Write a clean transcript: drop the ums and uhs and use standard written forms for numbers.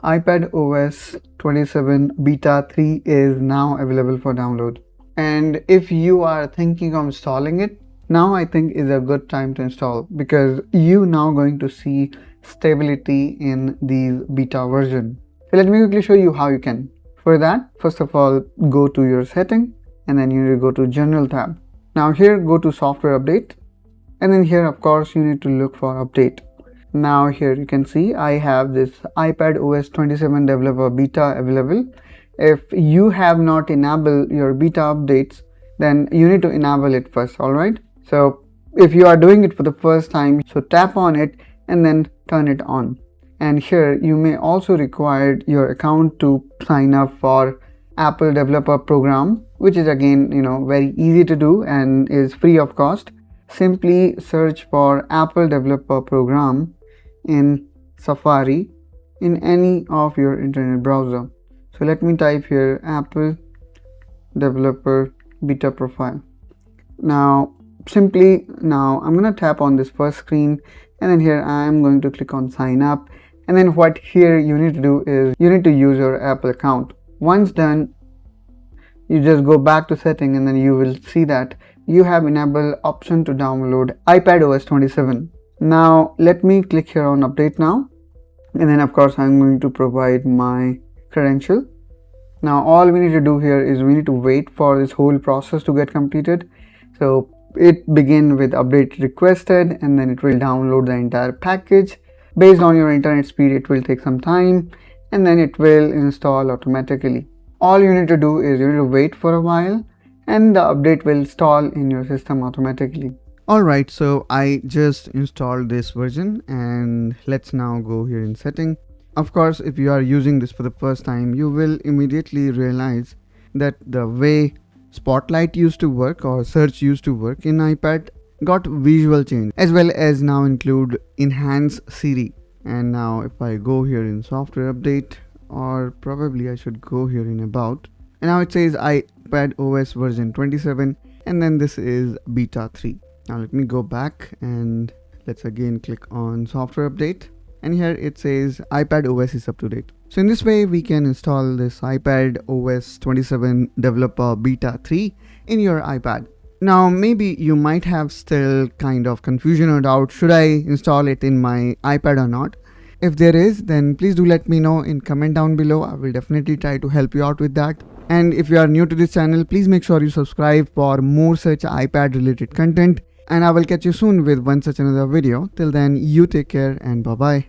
iPadOS 27 Beta 3 is now available for download. And if you are thinking of installing it, now I think is a good time to install, because you now going to see stability in these beta version. So let me quickly show you how you can. For that, first of all, go to your setting and then you need to go to General tab. Now here go to Software Update, and then here of course you need to look for Update. Now here you can see I have this iPadOS 27 developer beta available. If you have not enabled your beta updates, then you need to enable it first. Alright, so if you are doing it for the first time, so tap on it and then turn it on. And here you may also require your account to sign up for Apple developer program, which is again very easy to do and is free of cost. Simply search for Apple developer program in Safari in any of your internet browser. So let me type here Apple developer beta profile. Now I'm going to tap on this first screen, and then here I am going to click on sign up, and then what here you need to do is you need to use your Apple account. Once done, you just go back to setting, and then you will see that you have enabled option to download iPadOS 27. Now let me click here on update now, and then of course I'm going to provide my credential. Now all we need to do here is we need to wait for this whole process to get completed. So it begin with update requested, and then it will download the entire package. Based on your internet speed, it will take some time, and then it will install automatically. All you need to do is you need to wait for a while, and the update will install in your system automatically. Alright, so I just installed this version, and let's now go here in setting. Of course, if you are using this for the first time, you will immediately realize that the way Spotlight used to work or search used to work in iPad got visual change, as well as now include Enhance Siri. And now if I go here in software update, or probably I should go here in about, and now it says iPadOS version 27, and then this is beta 3. Now let me go back and let's again click on software update, and here it says iPadOS is up to date. So in this way we can install this iPadOS 27 developer beta 3 in your iPad. Now maybe you might have still kind of confusion or doubt, should I install it in my iPad or not? If there is, then please do let me know in comment down below. I will definitely try to help you out with that. And if you are new to this channel, please make sure you subscribe for more such iPad related content. And I will catch you soon with one such another video. Till then, you take care and bye bye.